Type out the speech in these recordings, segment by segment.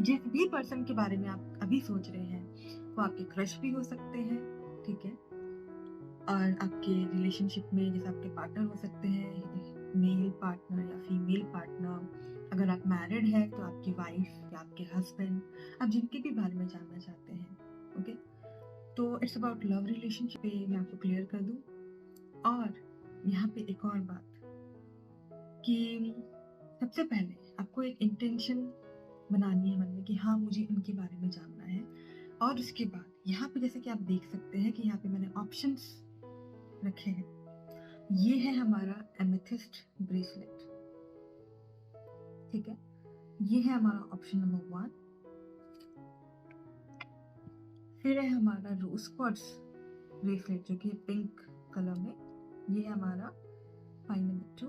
जिस भी पर्सन के बारे में आप अभी सोच रहे हैं वो आपके क्रश भी हो सकते हैं, ठीक है। और आपके रिलेशनशिप में जैसे आपके पार्टनर हो सकते हैं, मेल पार्टनर या फीमेल पार्टनर। अगर आप मैरिड हैं तो आपकी वाइफ या आपके हस्बैंड, आप जिनके भी बारे में जानना चाहते हैं, ओके। तो इट्स अबाउट लव रिलेशनशिप पे मैं आपको क्लियर कर दूं। और यहाँ पे एक और बात कि सबसे पहले आपको एक इंटेंशन बनानी है मन में कि हाँ मुझे इनके बारे में जानना है। और उसके बाद यहाँ पे जैसे कि आप देख सकते हैं कि यहाँ पे मैंने ऑप्शंस रखे हैं। ये है हमारा एमेथिस्ट ब्रेसलेट, ठीक है। ये है हमारा ऑप्शन नंबर 1। फिर है हमारा रोज क्वार्ट्ज ब्रेसलेट जो कि पिंक कलर में, ये है हमारा pine number 2।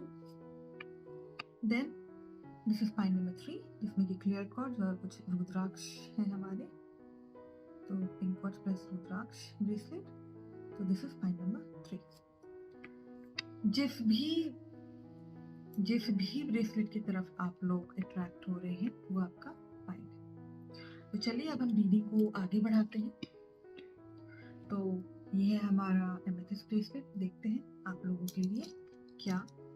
Then this is pine number 3 जिसमें कि क्लियर क्वार्ट्ज और कुछ रुद्राक्ष है हमारे, तो पिंक क्वार्ट्ज प्लस रुद्राक्ष ब्रेसलेट। तो दिस इज पाइन नंबर 3। जिस भी ब्रेसलेट की तरफ आप लोग अट्रैक्ट हो रहे हैं वो आपका पाइन है। तो चलिए अब हम रीडिंग को आगे बढ़ाते हैं। तो ये है हमारा एमेथिस्ट ब्रेसलेट, देखते हैं आप लोगों के लिए क्या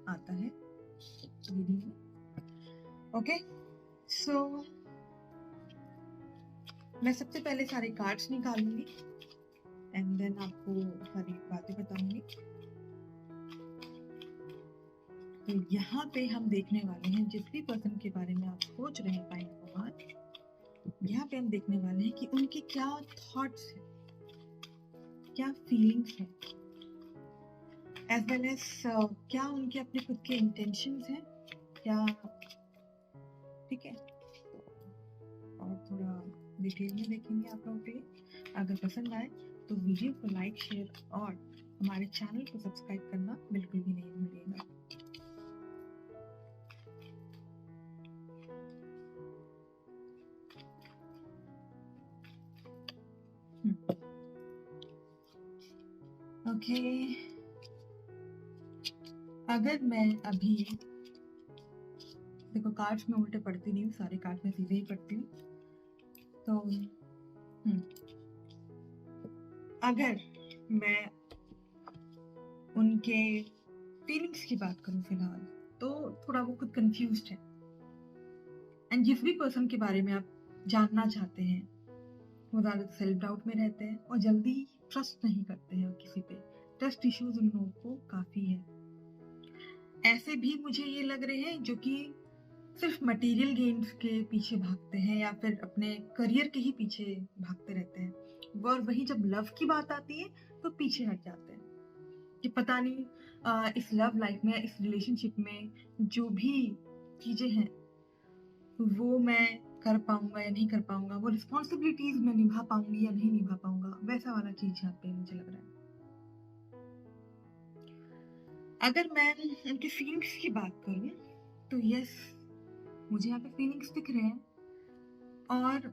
आता है रीडिंग में। ओके, सो मैं सबसे पहले सारे कार्ड्स निकालूंगी एंड देन आपको सारी बातें बताऊंगी। तो यहाँ पे हम देखने वाले हैं जिस भी पर्सन के बारे में आप सोच रहे हैं पाइन नंबर 1, यहाँ पे हम देखने वाले हैं कि उनके क्या थॉट्स हैं, क्या फीलिंग्स हैं, एज वेल एज क्या उनके अपने खुद के इंटेंशंस हैं क्या, ठीक है। और थोड़ा डिटेल में देखेंगे आप लोगों के लिए। अगर पसंद आए तो वीडियो को लाइक, शेयर और हमारे चैनल को सब्सक्राइब करना बिल्कुल भी नहीं भूलिएगा। ओके, अगर मैं अभी देखो कार्ड्स में उल्टे पढ़ती नहीं हूँ, सारे कार्ड्स में सीधे ही पढ़ती हूँ। तो अगर मैं उनके फीलिंग्स की बात करूँ फिलहाल तो थोड़ा वो खुद कंफ्यूज्ड है। एंड जिस भी पर्सन के बारे में आप जानना चाहते हैं वो ज़्यादा सेल्फ डाउट में रहते हैं और जल्दी ट्रस्ट नहीं करते हैं किसी पे। ट्रस्ट इश्यूज उन लोगों को काफ़ी है। ऐसे भी मुझे ये लग रहे हैं जो कि सिर्फ मटेरियल गेन्स के पीछे भागते हैं या फिर अपने करियर के ही पीछे भागते रहते हैं, और वही जब लव की बात आती है तो पीछे हट जाते हैं कि पता नहीं इस लव लाइफ में, इस रिलेशनशिप में जो भी चीज़ें हैं वो मैं कर पाऊंगा या नहीं कर पाऊंगा, वो रिस्पॉन्सिबिलिटीज मैं निभा पाऊंगी या नहीं निभा पाऊंगा, वैसा वाला चीज यहाँ पे मुझे लग रहा है। अगर मैं उनकी फीलिंग्स की बात करूं तो यस, मुझे यहाँ पे फीलिंग्स दिख रहे हैं, और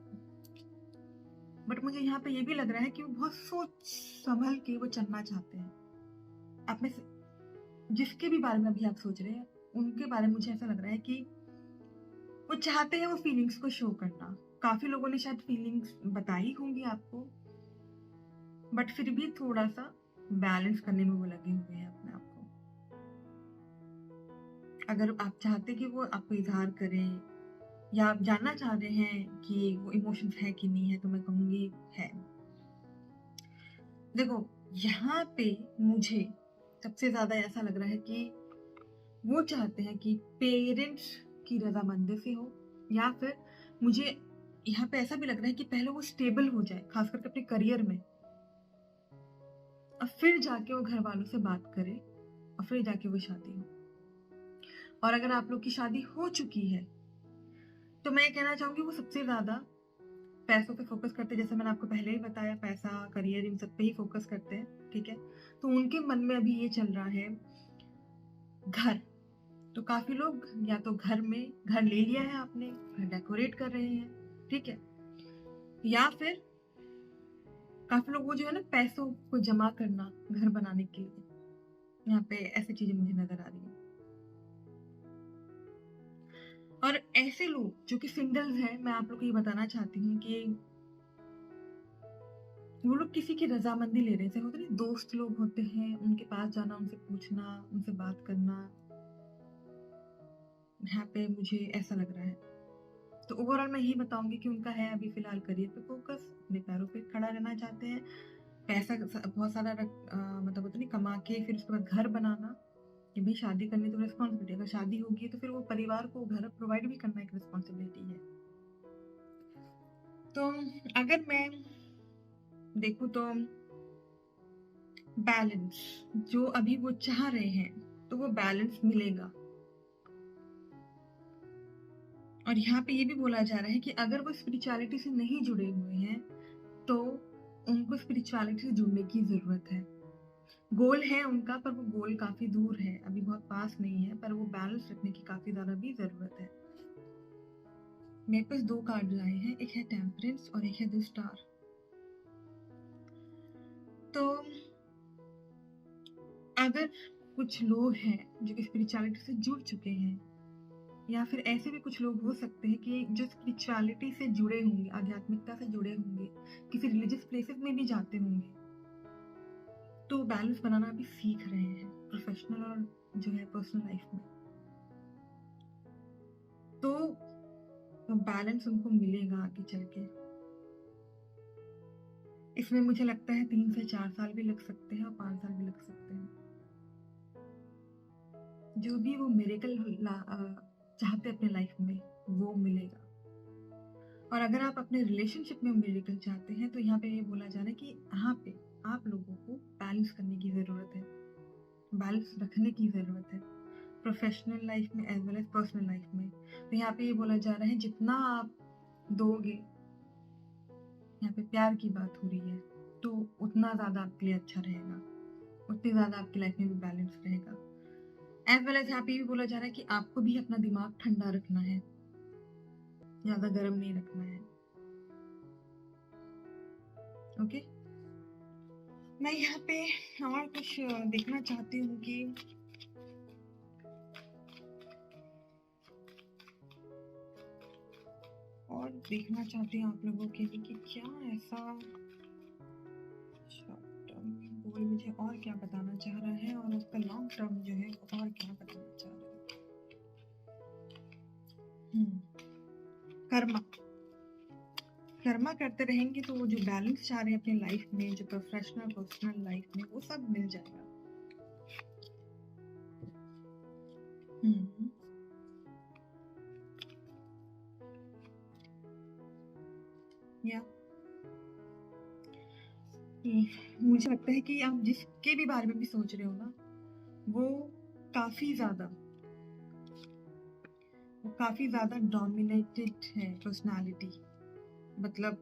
बट मुझे यहाँ पे ये भी लग रहा है कि वो बहुत सोच संभल के वो चलना चाहते हैं। आप में से जिसके भी बारे में अभी आप सोच रहे हैं उनके बारे में मुझे ऐसा लग रहा है कि वो चाहते हैं वो फीलिंग्स को शो करना। काफी लोगों ने शायद फीलिंग्स बताई होंगी आपको, बट फिर भी थोड़ा सा बैलेंस करने में वो लगे हुए हैं अपने आप को। अगर आप चाहते कि वो आपको इजहार करें या आप जानना चाह रहे हैं कि वो इमोशंस है कि नहीं है, तो मैं कहूंगी है। देखो यहाँ पे मुझे सबसे ज्यादा ऐसा लग रहा है कि वो चाहते हैं कि पेरेंट्स की रजामंदी से हो, या फिर मुझे यहाँ पे ऐसा भी लग रहा है कि पहले वो स्टेबल हो जाए खास करके अपने करियर में, और फिर जाके वो घर वालों से बात करे और फिर जाके वो शादी हो। और अगर आप लोग की शादी हो चुकी है तो मैं कहना चाहूंगी वो सबसे ज्यादा पैसों पे फोकस करते हैं। जैसे मैंने आपको पहले ही बताया, पैसा, करियर, इन सब पे ही फोकस करते हैं, ठीक है। तो उनके मन में अभी ये चल रहा है घर। तो काफी लोग या तो घर ले लिया है आपने, घर डेकोरेट कर रहे हैं, ठीक है, या फिर काफी लोग वो जो है ना पैसों को जमा करना घर बनाने के लिए, यहाँ पे ऐसी चीजें मुझे नजर आ रही है। और ऐसे लोग जो कि सिंगल्स हैं, मैं आप लोग को ये बताना चाहती हूँ कि वो लोग किसी की रजामंदी ले रहे हैं। होते नहीं, दोस्त लोग होते हैं, उनके पास जाना, उनसे पूछना, उनसे बात करना, यहाँ पे मुझे ऐसा लग रहा है। तो ओवरऑल मैं यही बताऊंगी कि उनका है अभी फिलहाल करियर पे फोकस, अपने पैरों पे खड़ा रहना चाहते हैं, पैसा बहुत सारा मतलब होता नहीं कमा के फिर उसके बाद घर बनाना, कि भाई शादी करनी तो रिस्पॉन्सिबिलिटी, अगर शादी होगी तो फिर वो परिवार को घर प्रोवाइड भी करना एक रिस्पॉन्सिबिलिटी है। तो अगर मैं देखूँ तो बैलेंस जो अभी वो चाह रहे हैं, तो वो बैलेंस मिलेगा। और यहाँ पे ये भी बोला जा रहा है कि अगर वो स्पिरिचुअलिटी से नहीं जुड़े हुए हैं तो उनको स्पिरिचुअलिटी से जुड़ने की जरूरत है। गोल है उनका, पर वो गोल काफी दूर है, अभी बहुत पास नहीं है, पर वो बैलेंस रखने की काफी ज्यादा भी जरूरत है। मेरे पास 2 कार्ड आए हैं, एक है टेम्परेंस और एक है द स्टार। तो अगर कुछ लोग हैं जो कि स्पिरिचुअलिटी से जुड़ चुके हैं, या फिर ऐसे भी कुछ लोग हो सकते हैं कि जो स्पिरिचुअलिटी से जुड़े होंगे, आध्यात्मिकता से जुड़े होंगे, किसी रिलीजियस प्लेसेस में भी जाते होंगे, तो बैलेंस बनाना भी सीख रहे हैं प्रोफेशनल और जो है पर्सनल लाइफ में। तो बैलेंस उनको मिलेगा आगे चल के। इसमें मुझे लगता है 3 से 4 साल भी लग सकते हैं और 5 साल भी लग सकते हैं। जो भी वो मिरेकल चाहते अपने लाइफ में, वो मिलेगा। और अगर आप अपने रिलेशनशिप में मिरेकल चाहते हैं, तो यहाँ पे ये बोला जा रहा है कि यहाँ पे आप लोगों को बैलेंस करने की ज़रूरत है, बैलेंस रखने की ज़रूरत है, प्रोफेशनल लाइफ में as well as personal life में। तो यहाँ पे ये बोला जा रहा है जितना आप दोगे, यहाँ पे प्यार की बात हो रही है, तो उतना ज़्यादा आपके लिए अच्छा रहेगा, उतनी ज़्यादा आपकी लाइफ में भी बैलेंस रहेगा। एज वेल एज यहाँ पे भी बोला जा रहा है कि आपको भी अपना दिमाग ठंडा रखना है, ज़्यादा गर्म नहीं रखना है। ओके, मैं यहाँ पे और कुछ देखना चाहती हूँ कि और देखना चाहती हूँ आप लोगों के लिए कि क्या ऐसा शॉर्ट टर्म गोल मुझे और क्या बताना चाह रहा है, और उसका लॉन्ग टर्म जो है और क्या बताना चाह रहा है। कर्मा कर्मा करते रहेंगे तो वो जो बैलेंस चाह रहे हैं अपनी लाइफ में, जो प्रोफेशनल पर्सनल लाइफ में, वो सब मिल जाएगा। या मुझे लगता है कि आप जिसके भी बारे में भी सोच रहे हो ना, वो काफी ज्यादा डोमिनेटेड है पर्सनालिटी। मतलब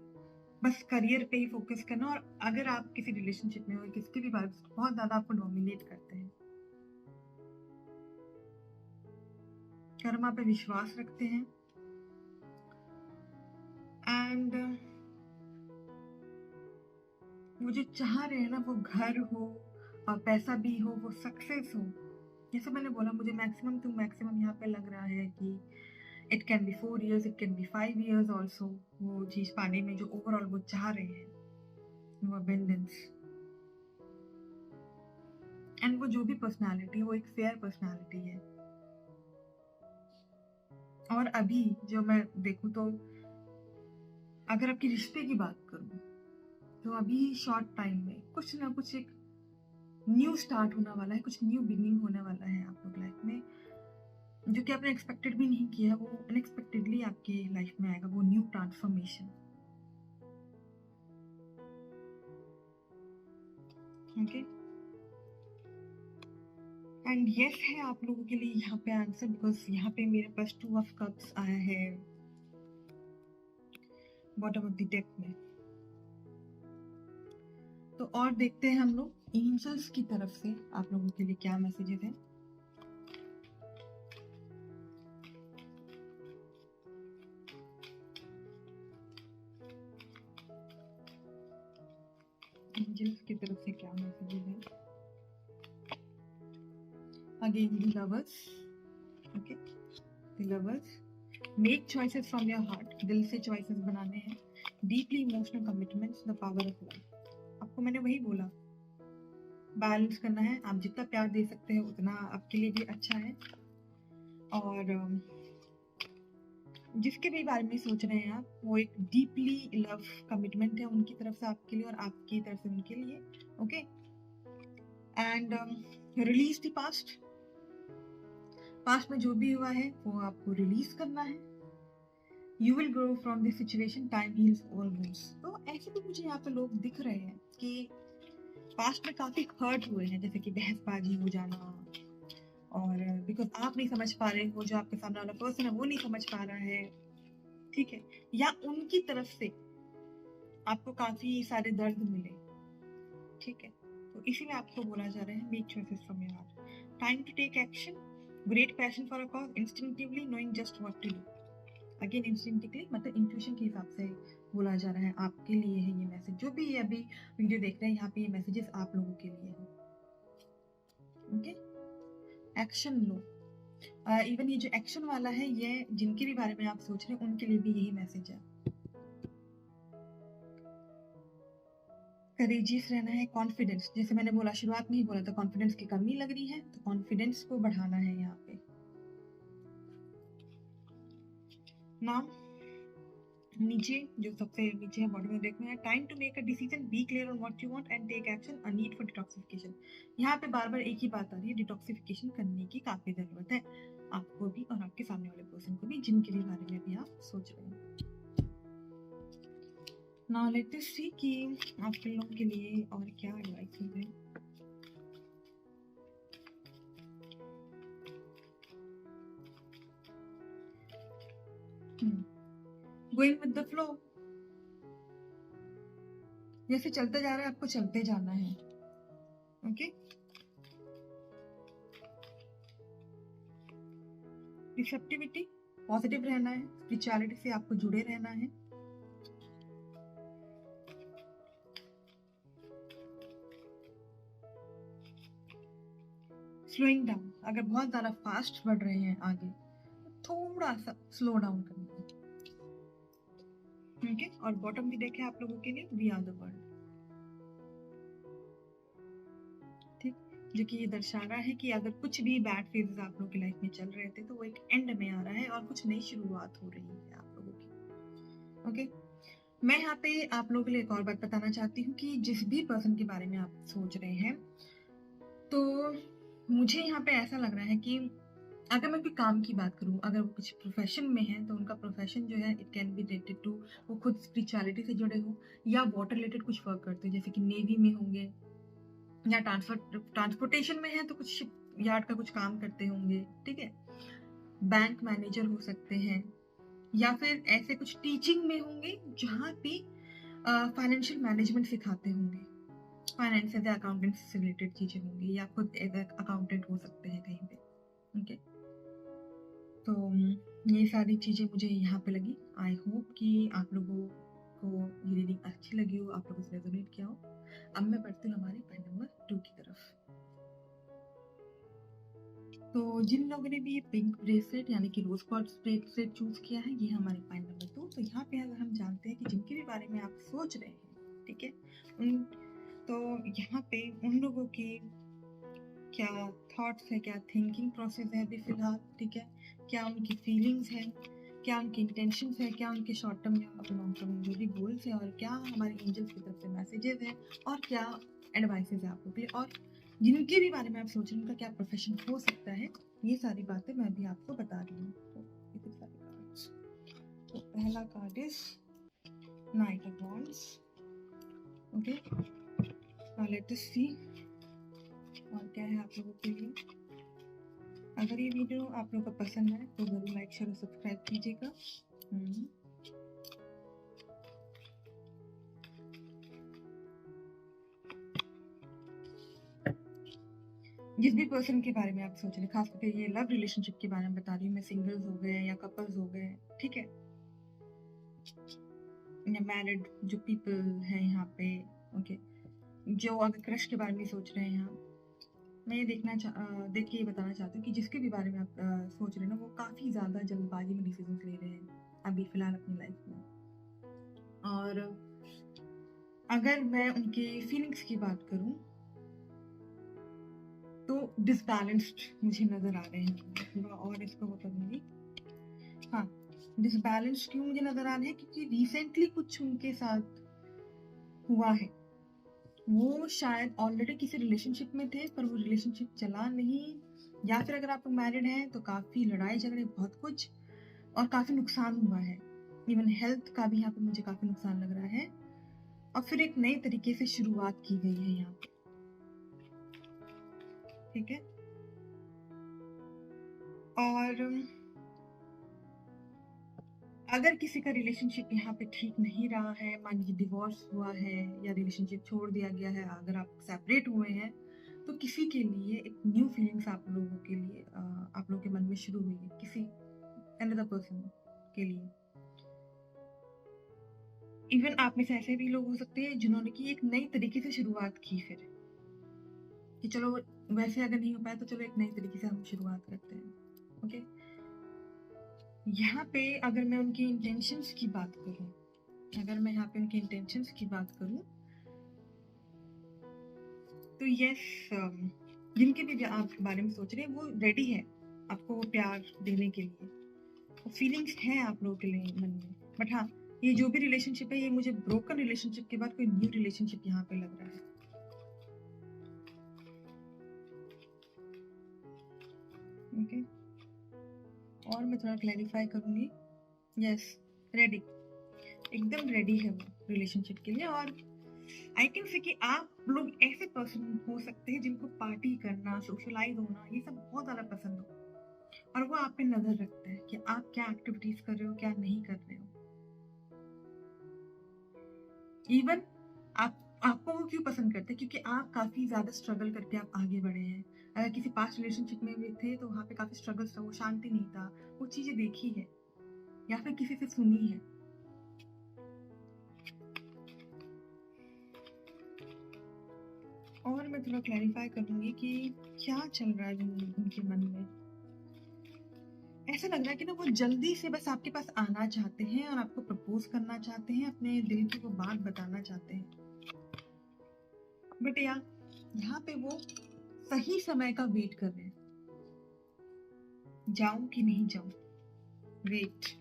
बस करियर पे ही फोकस करना, और अगर आप किसी रिलेशनशिप में हो, किसके भी बारे में, बहुत ज्यादा आपको डोमिनेट करते हैं, कर्मा पे विश्वास रखते हैं, एंड वो जो चाह रहे हैं ना, वो घर हो और पैसा भी हो, वो सक्सेस हो। जैसे मैंने बोला, मुझे मैक्सिमम टू मैक्सिमम यहाँ पे लग रहा है कि it can B 4 years, it can B 5 years also, वो चीज पाने में जो ओवरऑल वो चाह रहे हैं, वो अबेंडेंस। एंड वो जो भी पर्सनालिटी, वो एक फेयर पर्सनालिटी है। और अभी जो मैं देखूं तो अगर आपके रिश्ते की बात करूं, तो अभी शॉर्ट टाइम में कुछ ना कुछ एक न्यू स्टार्ट होने वाला है, कुछ न्यू बिगिनिंग होने वाला है आप लोग लाइफ में, जो कि आपने एक्सपेक्टेड भी नहीं किया, वो अनएक्सपेक्टेडली आपके लाइफ में आएगा, वो new transformation. Okay, and yes है आप लोगों के लिए यहाँ पे आंसर, बिकॉज यहाँ पे मेरे पास 2 of cups आया है बॉटम ऑफ द डेक में। तो और देखते हैं हम लोग एंजल्स की तरफ से आप लोगों के लिए क्या मैसेजेस हैं। एंजल्स की तरफ से क्या मैसेजेस हैं। Again the lovers, okay, the lovers, make choices from your heart, दिल से चॉइसेस बनाने हैं। Deeply emotional commitments, the power of love. आपको मैंने वही बोला, बैलेंस करना है। आप जितना प्यार दे सकते हैं उतना आपके लिए भी अच्छा है। और जिसके भी बारे में सोच रहे हैं आप, वो एक डीपली लव कमिटमेंट है उनकी तरफ से आपके लिए और आपकी तरफ से उनके लिए। Okay, and release the past. Past में जो भी हुआ है वो आपको रिलीज करना है। You will grow from this situation, time heals all wounds. तो ऐसे भी मुझे यहाँ पे लोग दिख रहे हैं कि पास्ट में काफी हर्ट हुए हैं, जैसे कि बहसबाजी हो जाना, और बिकॉज आप नहीं समझ पा रहे हो, जो आपके सामने वाला पर्सन है वो नहीं समझ पा रहा है, ठीक है, या उनकी तरफ से आपको काफी सारे दर्द मिले, ठीक है। तो इसीलिए आपको बोला जा रहा है make choices from your heart, time to take action, great passion for a cause, instinctively knowing just what to do. Again instinctively मतलब इंट्यूशन के हिसाब से बोला जा रहा है, आपके लिए है ये मैसेज। जो भी ये अभी वीडियो देख रहे हैं, यहाँ पे ये मैसेजेस आप लोगों के लिए है। ओके, एक्शन लो। इवन ये जो एक्शन वाला है, ये जिनके भी बारे में आप सोच रहे हैं उनके लिए भी यही मैसेज है। करेजियस रहना है, कॉन्फिडेंस, जैसे मैंने बोला शुरुआत में ही बोला था, कॉन्फिडेंस की कमी लग रही है, तो कॉन्फिडेंस को बढ़ाना है यहाँ पे। नाम नीचे, जो सबसे नीचे है बॉटम में देखना है, time to make a decision, be clear on what you want and take action, a need for detoxification. यहाँ पे बार बार एक ही बात आ रही है, डिटॉक्सिफिकेशन करने की काफी जरूरत है आपको भी और आपके सामने वाले पर्सन को भी, जिनके भी बारे में भी आप सोच रहे हैं। नाउ लेट अस सी कि आप लोगों के लिए और क्या एडवाइस है। गोइंग विद द फ्लो, जैसे चलते जा रहा है आपको चलते जाना है। ओके, रिसेप्टिविटी, पॉजिटिव रहना है, स्पिरिचुअलिटी से आपको जुड़े रहना है। स्लोइंग डाउन, अगर बहुत ज्यादा फास्ट बढ़ रहे हैं आगे, थोड़ा सा स्लो डाउन करना है। ओके, और बॉटम भी देखे आप लोगों के लिए, वी आर द वर्ल्ड, ठीक, जो कि ये दर्शा रहा है कि अगर कुछ भी बैड फेजेस आप लोगों की लाइफ में चल रहे थे, तो वो एक एंड में आ रहा है और कुछ नई शुरुआत हो रही है आप लोगों की। ओके, मैं यहाँ पे आप लोगों के लिए एक और बात बताना चाहती हूँ कि जिस भी पर्सन के बारे में आप सोच रहे हैं, तो मुझे यहाँ पे ऐसा लग रहा है कि अगर मैं कोई काम की बात करूँ, अगर वो कुछ प्रोफेशन में है, तो उनका प्रोफेशन जो है it can be related to, वो खुद स्पिरिचुअलिटी से जुड़े हो या वाटर रिलेटेड कुछ वर्क करते हैं, जैसे कि नेवी में होंगे, या ट्रांसपोर्टेशन में है तो कुछ शिप यार्ड का कुछ काम करते होंगे, ठीक है, बैंक मैनेजर हो सकते हैं, या फिर ऐसे कुछ टीचिंग में होंगे जहाँ पे फाइनेंशियल मैनेजमेंट सिखाते होंगे, फाइनेंस एज अकाउंटेंट से रिलेटेड चीजें होंगी, या खुद एज अकाउंटेंट हो सकते हैं कहीं पे। ओके, तो ये सारी चीजें मुझे यहाँ पे लगी। आई होप कि आप लोगों को ये रीडिंग अच्छी लगी हो, आप लोगों से रेजोनेट किया हो। अब मैं बढ़ती हूँ हमारे पॉइंट नंबर 2 की तरफ। तो जिन लोगों ने भी ये पिंक ब्रेसलेट यानी कि रोज क्वार्ट्ज ब्रेसलेट चूज किया है, ये हमारे पॉइंट नंबर 2। तो यहाँ पे अगर हम जानते हैं कि जिनके भी बारे में आप सोच रहे हैं, ठीक है, उन तो यहाँ पे उन लोगों की क्या थॉट्स है, क्या थिंकिंग प्रोसेस है अभी फिलहाल, ठीक है, क्या उनकी फीलिंग्स है, क्या उनकी इंटेंशंस है, क्या उनके शॉर्ट टर्म या लॉन्ग टर्म जो भी गोल्स है, और क्या हमारे एंजल्स की तरफ से मैसेजेस हैं, और क्या एडवाइसेस है आप लोग के लिए, और जिनके भी बारे में आप सोच रहे हैं उनका क्या प्रोफेशन हो सकता है, ये सारी बातें मैं भी आपको बता रही हूँ। तो इतने सारे कार्ड्स, तो पहला card is knight of wands. Okay, now let us see और क्या है आप लोगों के लिए। अगर ये वीडियो आप लोगों को पसंद आए तो जरूर लाइक शेयर और सब्सक्राइब कीजिएगा। जिस भी पर्सन के बारे में आप सोच रहे हैं, खास करके ये लव रिलेशनशिप के बारे में बता रही हूँ मैं, सिंगल्स हो गए या कपल्स हो गए, ठीक है, या मैरिड जो पीपल है यहाँ पे। ओके, जो अगर क्रश के बारे में सोच रहे हैं यहाँ, मैं ये देख के ये बताना चाहती हूँ कि जिसके भी बारे में आप सोच रहे हैं ना, वो काफ़ी ज़्यादा जल्दबाजी में डिसीजंस ले रहे हैं अभी फ़िलहाल अपनी लाइफ में। और अगर मैं उनके फीलिंग्स की बात करूँ तो डिसबैलेंस्ड मुझे नज़र आ रहे हैं। थोड़ा और इसको वो करूँगी। हाँ, डिसबैलेंस्ड क्यों मुझे नज़र आ रहे हैं, क्योंकि रिसेंटली कुछ उनके साथ हुआ है। वो शायद ऑलरेडी किसी रिलेशनशिप में थे, पर वो रिलेशनशिप चला नहीं, या फिर अगर आप मैरिड हैं तो काफ़ी लड़ाई झगड़े, बहुत कुछ, और काफ़ी नुकसान हुआ है। इवन हेल्थ का भी यहाँ पे मुझे काफ़ी नुकसान लग रहा है। और फिर एक नए तरीके से शुरुआत की गई है यहाँ पे। ठीक है। और अगर किसी का रिलेशनशिप यहाँ पे ठीक नहीं रहा है, मान लीजिए डिवोर्स हुआ है या रिलेशनशिप छोड़ दिया गया है, अगर आप सेपरेट हुए हैं, तो किसी के लिए एक न्यू फीलिंग्स आप लोगों के लिए आप लोगों के मन में शुरू हुई है किसी अनदर पर्सन के लिए। इवन आप में से ऐसे भी लोग हो सकते हैं जिन्होंने की एक नई तरीके से शुरुआत की, फिर कि चलो वैसे अगर नहीं हो पाया तो चलो एक नई तरीके से हम शुरुआत करते हैं। ओके, यहाँ पे अगर मैं उनकी इंटेंशंस की बात करूँ, तो यस, जिनके भी आप बारे में सोच रहे हैं वो रेडी है आपको वो प्यार देने के लिए, वो फीलिंग्स हैं आप लोगों के लिए मन में। बट हाँ, ये जो भी रिलेशनशिप है, ये मुझे ब्रोकन रिलेशनशिप के बाद कोई न्यू रिलेशनशिप यहाँ पे लग रहा है। ओके, और मैं थोड़ा क्लैरिफाई करूँगी। यस, रेडी, एकदम रेडी है वो रिलेशनशिप के लिए। और आई कैन से कि आप लोग ऐसे पर्सन हो सकते हैं जिनको पार्टी करना, सोशलाइज होना, ये सब बहुत ज़्यादा पसंद हो, और वो आप पे नजर रखते हैं कि आप क्या एक्टिविटीज कर रहे हो, क्या नहीं कर रहे हो। इवन आपको वो क्यों पसंद करते हैं, क्योंकि आप काफी ज्यादा स्ट्रगल करके आप आगे बढ़े हैं। अगर किसी पास्ट रिलेशनशिप में भी थे तो वहाँ पे काफी स्ट्रगल्स था, वो शांति नहीं था, वो चीजें देखी है या फिर किसी से सुनी है। और मैं थोड़ा क्लैरिफाई करूंगी कि क्या चल रहा है उनके मन में। ऐसा लग रहा है कि ना वो जल्दी से बस आपके पास आना चाहते हैं और आपको प्रपोज करना चाहते हैं, अपने दिल की वो बात बताना चाहते हैं। बट यहाँ पे वो सही समय का वेट कर रहे हैं, जाऊं कि नहीं जाऊं, वेट।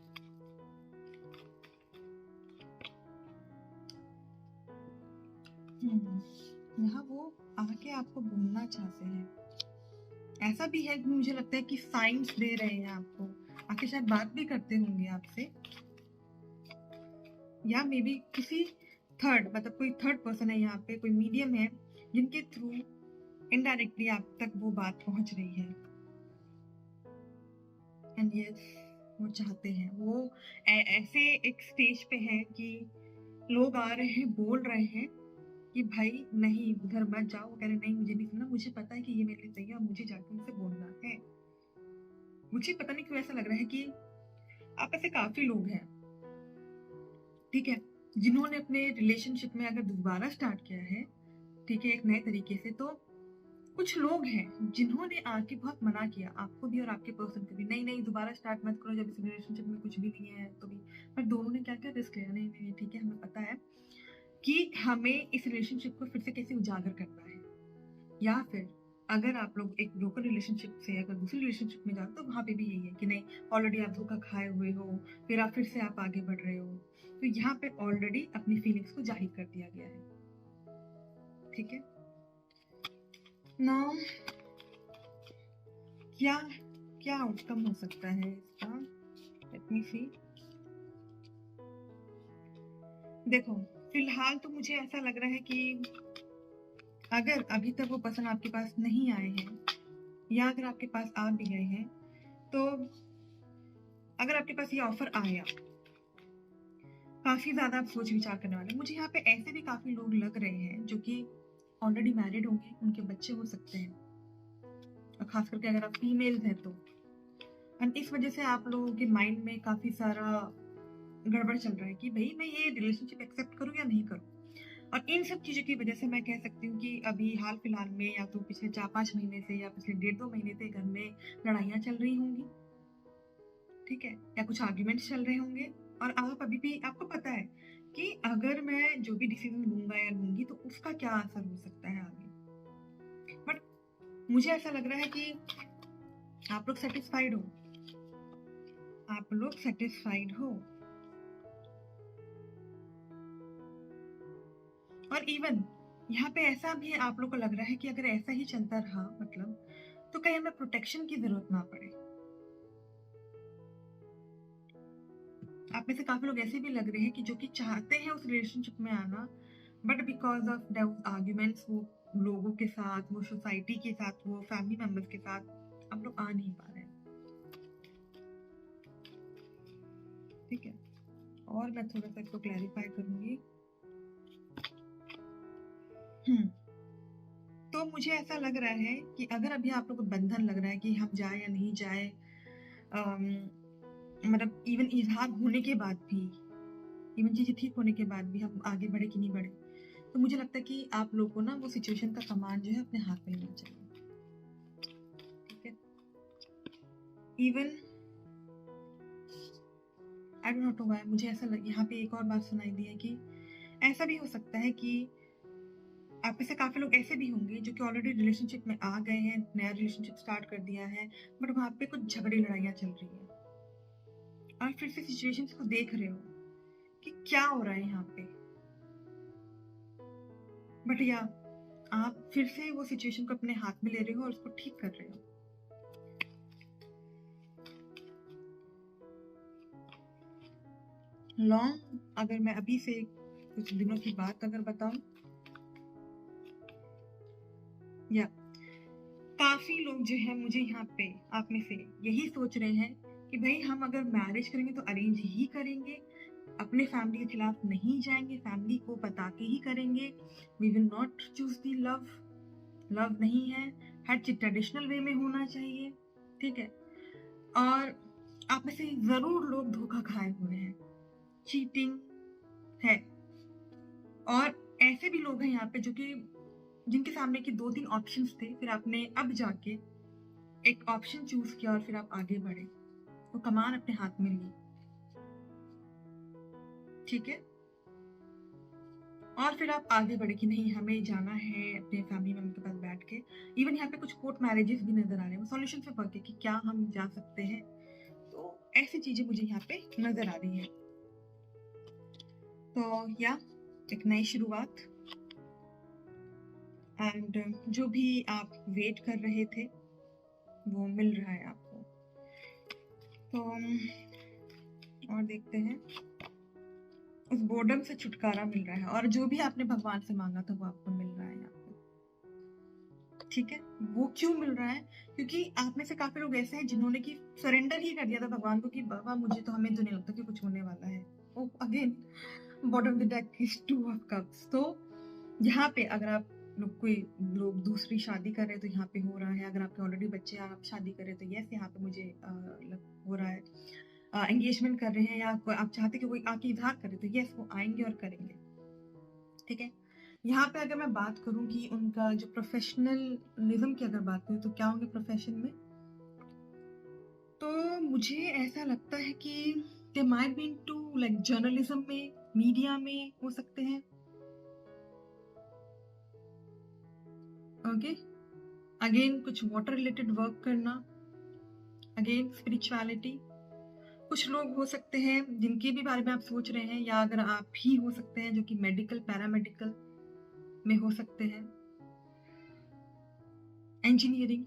यहाँ वो आके आपको बोलना चाहते हैं। ऐसा भी है कि मुझे लगता है कि साइंस दे रहे हैं आपको, आके शायद बात भी करते होंगे आपसे, या मे बी किसी थर्ड, मतलब कोई थर्ड पर्सन है यहाँ पे, कोई मीडियम है जिनके थ्रू इनडायरेक्टली आप तक वो बात पहुंच रही है। एंड यस, वो चाहते हैं, वो ऐसे एक स्टेज पे है कि लोग आ रहे हैं, बोल रहे हैं कि भाई नहीं उधर मत जाओ। कह रहे नहीं, मुझे नहीं सुनना, मुझे पता है कि ये मेरे लिए सही है, मुझे जाकर उनसे बोलना है। मुझे पता नहीं क्यों ऐसा लग रहा है कि आप ऐसे काफी लोग हैं, ठीक है, जिन्होंने अपने रिलेशनशिप में अगर दोबारा स्टार्ट किया है, ठीक है, एक नए तरीके से, तो कुछ लोग हैं जिन्होंने आके बहुत मना किया आपको भी और आपके पर्सन को भी, नहीं नहीं दोबारा स्टार्ट मत करो जब इस रिलेशनशिप में कुछ भी नहीं है तो भी। पर दोनों ने क्या क्या रिस्क लिया, नहीं नहीं ठीक है, हमें पता है कि हमें इस रिलेशनशिप को फिर से कैसे उजागर करना है। या फिर अगर आप लोग एक ब्रोकन रिलेशनशिप से अगर दूसरी रिलेशनशिप में जाते तो वहाँ पे भी यही है कि नहीं, ऑलरेडी आप धोखा खाए हुए हो, फिर आप फिर से आप आगे बढ़ रहे हो, तो यहाँ पे ऑलरेडी अपनी फीलिंग्स को जाहिर कर दिया गया है। ठीक है, नाउ क्या क्या आउटकम हो सकता है इसका, लेट मी सी। देखो, फिलहाल तो मुझे ऐसा लग रहा है कि अगर अभी तक वो पर्सन आपके पास नहीं आए हैं, या अगर आपके पास आ भी गए हैं, तो अगर आपके पास ये ऑफर आया, काफी ज्यादा आप सोच विचार करने वाले। मुझे यहाँ पे ऐसे भी काफी लोग लग रहे हैं जो कि ऑलरेडी मैरिड होंगे, उनके बच्चे हो सकते हैं, और खास करके अगर आप फीमेल हैं तो। एंड इस वजह से आप लोगों के माइंड में काफी सारा गड़बड़ चल रहा है कि भाई मैं ये रिलेशनशिप एक्सेप्ट करूं या नहीं करूं। और इन सब चीज़ों की वजह से मैं कह सकती हूँ कि अभी हाल फिलहाल में या तो पिछले 4-5 महीने से या पिछले 1.5-2 महीने से घर में लड़ाइयाँ चल रही होंगी, ठीक है? या कुछ आर्ग्यूमेंट्स चल रहे होंगे और आप अभी भी आपको पता है कि अगर मैं जो भी डिसीज़न लूँगा या लूँगी तो उसका क्या असर हो सकता है आगे। बट मुझे ऐसा लग रहा है कि आप लोग सैटिस्फाइड हो। आप लोग सैटिस्फाइड हो। और इवन यहाँ पे ऐसा भी आप लोग को लग रहा है कि अगर ऐसा ही चलता रहा मतलब तो कहीं हमें प्रोटेक्शन की जरूरत ना पड़े। आप में से काफी लोग ऐसे भी लग रहे हैं कि जो कि चाहते हैं उस रिलेशनशिप में आना, but because of that arguments, वो लोगों के साथ, वो सोसाइटी के साथ, वो फैमिली मेंबर्स के साथ आप लोग आ नहीं पा रहे हैं। ठीक है, और मैं थोड़ा सा इसको क्लैरिफाई करूंगी। तो मुझे ऐसा लग रहा है कि अगर अभी आप लोग को बंधन लग रहा है कि हम जाए या नहीं जाए, मतलब इवन इजहार होने के बाद भी, इवन चीजें ठीक होने के बाद भी हम आगे बढ़े कि नहीं बढ़े, तो मुझे लगता है कि आप लोग को ना वो सिचुएशन का कमांड जो है अपने हाथ में लेना चाहिए। ठीक है, even I don't know why मुझे ऐसा लग, यहाँ पे एक और बात सुनाई दी है कि ऐसा भी हो सकता है कि आप में से काफी लोग ऐसे भी होंगे जो कि ऑलरेडी रिलेशनशिप में आ गए हैं, नया रिलेशनशिप स्टार्ट कर दिया है, बट वहां पे कुछ झगड़े लड़ाइयाँ चल रही है और फिर से सिचुएशंस को देख रहे हो कि क्या हो रहा है यहाँ पे, बट या आप फिर से वो सिचुएशन को अपने हाथ में ले रहे हो और उसको ठीक कर रहे हो। लॉन्ग, अगर मैं अभी से कुछ दिनों की बात अगर बताऊं, या काफी लोग जो है मुझे यहाँ पे आप में से यही सोच रहे हैं कि भाई हम अगर मैरिज करेंगे तो अरेंज ही करेंगे, अपने फैमिली के खिलाफ नहीं जाएंगे, फैमिली को बता के ही करेंगे, we will not choose the love, love नहीं है, हर चीज ट्रेडिशनल वे में होना चाहिए। ठीक है, और आप में से जरूर लोग धोखा खाए हुए हैं, चीटिंग है, और ऐसे भी लोग हैं यहाँ पे जो कि जिनके सामने की 2-3 ऑप्शंस थे, फिर आपने अब जाके एक ऑप्शन चूज किया और फिर आप आगे बढ़े, वो कमान अपने हाथ में ली। ठीक है, और फिर आप आगे बढ़े कि नहीं हमें जाना है अपने फैमिली मेंबर के पास बैठ के। इवन यहाँ पे कुछ कोर्ट मैरिजेस भी नजर आ रहे हैं, सॉल्यूशन पे पढ़ के कि क्या हम जा सकते हैं, तो ऐसी चीजें मुझे यहाँ पे नजर आ रही है। तो या एक नई शुरुआत, एंड जो भी आप वेट कर रहे थे वो मिल रहा है आपको। तो और देखते हैं, उस बोर्डम से छुटकारा मिल रहा है और जो भी आपने भगवान से मांगा था वो आपको मिल रहा है यहाँ पे। ठीक है, वो क्यों मिल रहा है? क्योंकि आप में से काफी लोग ऐसे हैं जिन्होंने कि सरेंडर ही कर दिया था भगवान को कि बाबा मुझे तो, हमें तो नहीं लगता कि कुछ होने वाला है। Oh again bottom of the deck is 2 of cups. तो यहाँ पे अगर आप कोई लोग दूसरी शादी कर रहे हैं तो यहाँ पे हो रहा है, अगर आपके ऑलरेडी बच्चे हैं आप शादी कर रहे हैं तो यस यहाँ पे मुझे हो रहा है, एंगेजमेंट कर रहे हैं या आप चाहते कि कोई आके इजहार करे तो यस वो आएंगे और करेंगे। ठीक है, यहाँ पे अगर मैं बात करूं कि उनका जो प्रोफेशनलिज्म की अगर बात करूं तो क्या होंगे प्रोफेशन में, तो मुझे ऐसा लगता है कि they might be into like journalism में, मीडिया में हो सकते हैं। ओके, अगेन कुछ वाटर रिलेटेड वर्क करना, अगेन स्पिरिचुअलिटी। कुछ लोग हो सकते हैं जिनके भी बारे में आप सोच रहे हैं, या अगर आप ही हो सकते हैं जो कि मेडिकल पैरामेडिकल में हो सकते हैं, इंजीनियरिंग,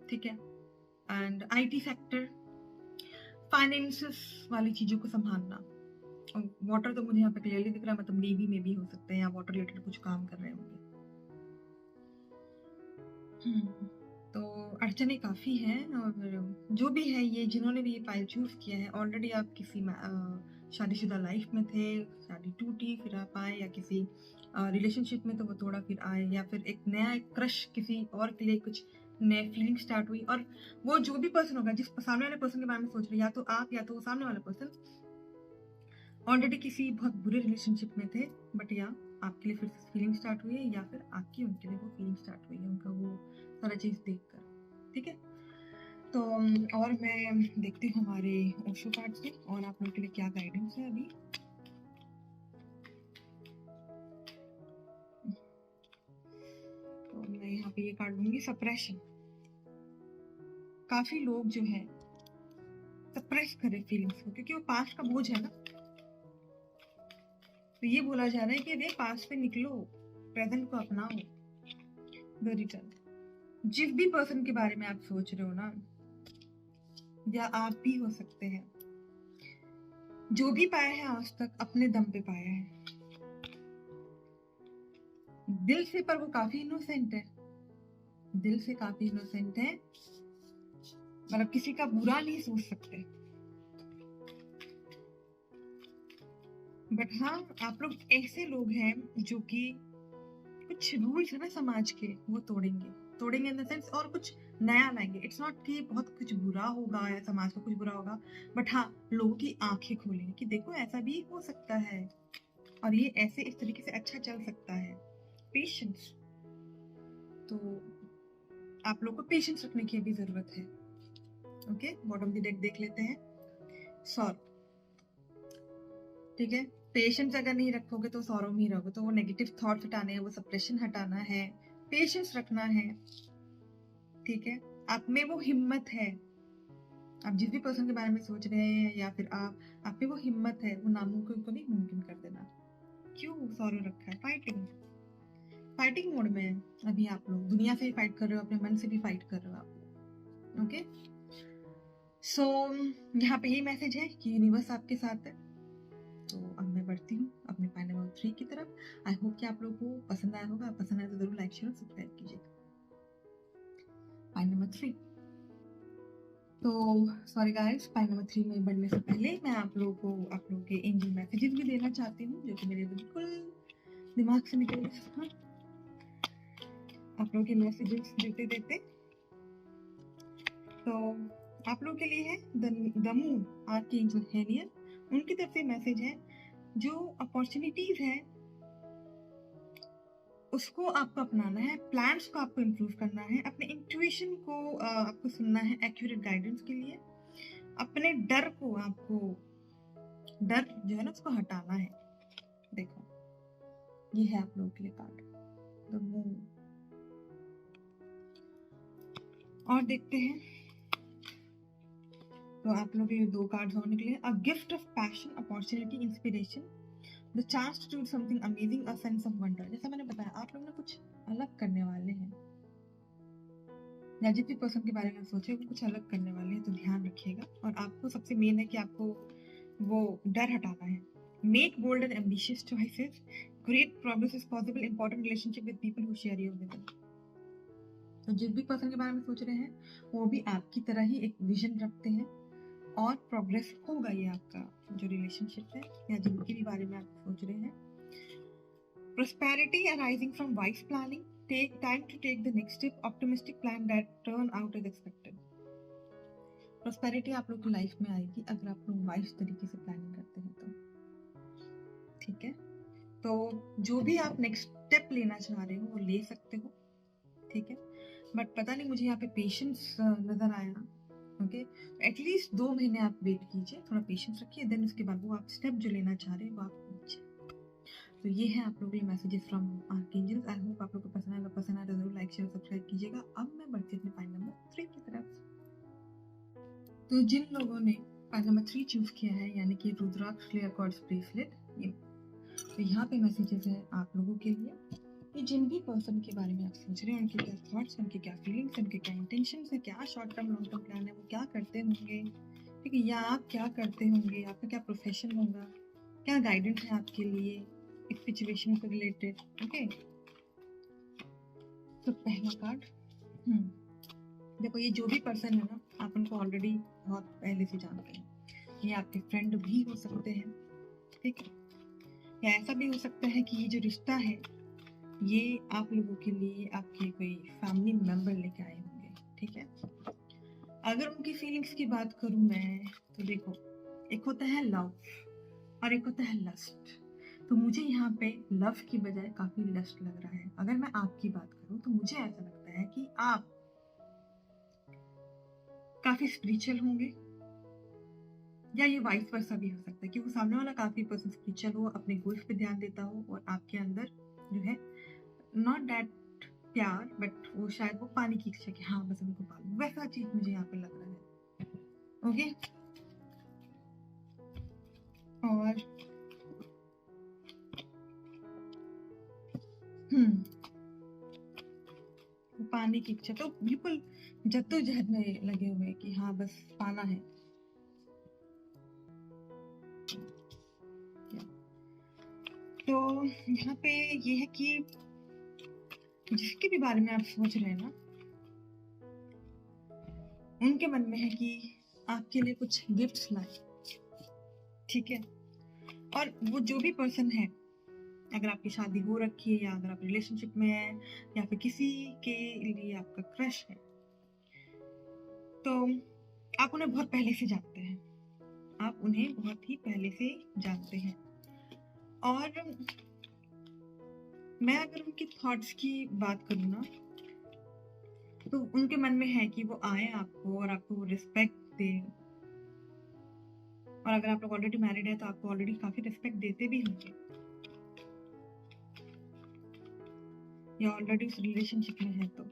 ठीक है, एंड आईटी सेक्टर, फाइनेंसेस वाली चीजों को संभालना। और वाटर तो मुझे यहाँ पे क्लियरली दिख रहा है, मतलब नेवी में भी हो सकते हैं या वाटर रिलेटेड कुछ काम कर रहे होंगे। तो अड़चने काफ़ी हैं, और जो भी है ये जिन्होंने भी ये फाइल चूज़ किया है, ऑलरेडी आप किसी शादीशुदा लाइफ में थे, शादी टूटी फिर आप आए, या किसी रिलेशनशिप में तो वो थोड़ा फिर आए, या फिर एक नया एक क्रश किसी और के लिए कुछ नए फीलिंग स्टार्ट हुई, और वो जो भी पर्सन होगा जिस सामने वाले पर्सन के बारे में सोच रहे, या तो आप या तो वो सामने वाला पर्सन ऑलरेडी किसी बहुत बुरे रिलेशनशिप में थे, बट या आपके लिए फिर से फीलिंग स्टार्ट हुई है या फिर आपकी उनके लिए वो फीलिंग स्टार्ट हुई है, उनका वो सारा चीज़ देखकर। ठीक है, तो और मैं देखती हूँ हमारे ओशो कार्ड से और आप लोगों के लिए क्या गाइडेंस है अभी। तो मैं यहाँ पे ये कार्ड लूंगी, सप्रेशन। काफी लोग जो है सप्रेस करे फीलिंग्स को, क्योंकि वो पास्ट का बोझ है ना। तो ये बोला जा रहा है कि वे पास्ट से निकलो, प्रेजेंट को अपनाओ। The return. जिस भी पर्सन के बारे में आप सोच रहे हो ना, या आप भी हो सकते हैं, जो भी पाया है आज तक अपने दम पे पाया है दिल से, पर वो काफी इनोसेंट है, दिल से काफी इनोसेंट है, मतलब किसी का बुरा नहीं सोच सकते। बट हाँ, आप लोग ऐसे लोग हैं जो कि कुछ रूल्स है ना समाज के, वो तोड़ेंगे इन द सेंस, और कुछ नया लाएंगे। इट्स नॉट कि बहुत कुछ बुरा होगा या समाज को कुछ बुरा होगा, बट हाँ, लोगों की आंखें खोलेंगे कि देखो ऐसा भी हो सकता है और ये ऐसे इस तरीके से अच्छा चल सकता है। पेशेंस। तो आप लोग को पेशेंस रखने की भी जरूरत है। ओके, बॉटम द डेक देख लेते हैं। सॉर्व। ठीक है, पेशेंस अगर नहीं रखोगे तो सॉरो में ही रहोगे। तो वो नेगेटिव थॉट्स हटाने हैं, वो सप्रेशन हटाना है, पेशेंस रखना है। ठीक है, आप में वो हिम्मत है, आप जिस भी पर्सन के बारे में सोच रहे हैं या फिर आप में वो हिम्मत है, वो नामुमकिन को भी मुमकिन कर देना। क्यों सॉरो रखा है? फाइटिंग मोड में है अभी आप लोग। दुनिया से भी फाइट कर रहे हो, अपने मन से भी फाइट कर रहे हो आप। ओके, सो यहाँ पे यही मैसेज है कि यूनिवर्स आपके साथ है। तो अब मैं बढ़ती हूँ अपने पाइन नंबर 3 की तरफ। आई होप कि आप लोगों को पसंद आया होगा। पसंद आया तो जरूर लाइक शेयर सब्सक्राइब कीजिएगा। Pine number 3। तो सॉरी गाइस, पाइन नंबर 3 में बढ़ने से पहले मैं आप लोगों के एंजल मैसेजेस भी देना चाहती हूँ, जो कि मेरे बिल्कुल दिमाग से निकल गए। हाँ, आप लोगों के मैसेजेस देते देते, तो आप लोगों के लिए है द मून आर्कएंजल हेलियल। उनकी तरफ से मैसेज है, जो अपॉर्चुनिटीज है उसको आपको अपनाना है, प्लान्स को आपको इम्प्रूव करना है, अपने इंट्यूशन को आपको सुनना है एक्यूरेट गाइडेंस के लिए। अपने डर को आपको, डर जो है ना उसको हटाना है। देखो ये है आप लोगों के लिए कार्ड, द मून। और देखते हैं, तो आप लोगों के लिए 2 कार्ड्स और निकले। A gift of passion, opportunity, inspiration, the chance to do something amazing, a sense of wonder. जैसा मैंने बताया, आप लोग ना कुछ अलग करने वाले हैं, या जिस भी पर्सन के बारे में सोचे वो कुछ अलग करने वाले हैं, तो ध्यान रखिएगा। और आपको सबसे मेन है कि आपको वो डर हटाना है। Make bold and ambitious choices, great progress is possible, important relationship with people who share your vision. तो जिस भी पर्सन के बारे में सोच रहे हैं वो भी आपकी तरह ही एक विजन रखते हैं, और प्रोग्रेस होगा ये आपका जो रिलेशनशिप है या जिनके भी बारे में आप सोच रहे हैं। Prosperity arising from wise planning, take time to take the next step, optimistic plan that turn out as expected। Prosperity आप लोग की लाइफ में आएगी अगर आप लोग वाइज तरीके से प्लानिंग करते हैं तो। ठीक है, तो जो भी आप नेक्स्ट स्टेप लेना चाह रहे हो वो ले सकते हो। ठीक है, बट पता नहीं मुझे यहाँ पे पेशेंस नजर आया। ओके, एटलीस्ट 2 महीने आप वेट कीजिए, थोड़ा पेशेंस रखिए, देन उसके बाद वो आप स्टेप जो लेना चाह रहे हैं वो आप लीजिए। तो ये है आप लोगों के लिए messages from archangels. I hope आप लोगों को पसंद आएगा। पसंद आए तो जरूर लाइक शेयर सब्सक्राइब कीजिएगा। अब मैं बढ़ती हूँ पाइन नंबर 3 की तरफ। तो जिन लोगों ने पाइन नंबर 3 चूज किया है, यानी कि रुद्राक्ष क्लियर क्वार्ट्ज ब्रेसलेट, ये तो यहाँ पे मैसेजेस है आप लोगों के लिए कि जिन भी पर्सन के बारे में आप सोच रहे हैं, उनके क्या थॉट्स, उनके क्या फीलिंग्स, उनके क्या इंटेंशंस है, क्या short term long term plan है, वो क्या करते होंगे। ठीक है, या आप क्या करते होंगे, आपका क्या प्रोफेशन होगा, क्या गाइडेंस है आपके लिए इस सिचुएशन से रिलेटेड। ओके, तो पहला कार्ड, देखो ये जो भी पर्सन है ना, आप उनको ऑलरेडी बहुत पहले से जानते हैं। ये आपके फ्रेंड भी हो सकते हैं, ठीक है, या ऐसा भी हो सकता है कि ये जो रिश्ता है ये आप लोगों के लिए आपके कोई फैमिली मेंबर लेके आए होंगे। ठीक है, अगर उनकी फीलिंग्स की बात करूं मैं, तो देखो एक होता है लव और एक होता है लस्ट। तो मुझे यहाँ पे लव की बजाय काफी लस्ट लग रहा है। अगर मैं आपकी बात करूँ तो मुझे ऐसा लगता है कि आप काफी स्पिरिचुअल होंगे, या ये वाइस वर्सा भी हो सकता है कि वो सामने वाला काफी पर्सन स्पिरिचुअल हो, अपने गोल्स पे ध्यान देता हो, और आपके अंदर जो है नॉट दैट प्यार, बट वो शायद वो पानी की इच्छा कि हाँ बस उनको पालूं, वैसा चीज मुझे यहाँ पे लग रहा है। ओके, और पाने की इच्छा तो बिल्कुल जद्दोजहद में लगे हुए कि हाँ बस पाना है। तो यहाँ पे ये है कि जिसके भी बारे में आप सोच रहे हैं ना, उनके मन में है कि आपके लिए कुछ गिफ्ट्स लाए, ठीक है। और वो जो भी पर्सन है, अगर आपकी शादी हो रखी है या अगर आप रिलेशनशिप में है या फिर किसी के लिए आपका क्रश है, तो आप उन्हें बहुत पहले से जानते हैं, आप उन्हें बहुत ही पहले से जानते हैं। और मैं अगर उनके थॉट्स की बात करूँ ना, तो उनके मन में है कि वो आए आपको और आपको वो रिस्पेक्ट दे, और अगर आप लोग ऑलरेडी मैरिड है तो आपको ऑलरेडी काफी रिस्पेक्ट देते भी होंगे, या ऑलरेडी उस रिलेशनशिप में है तो।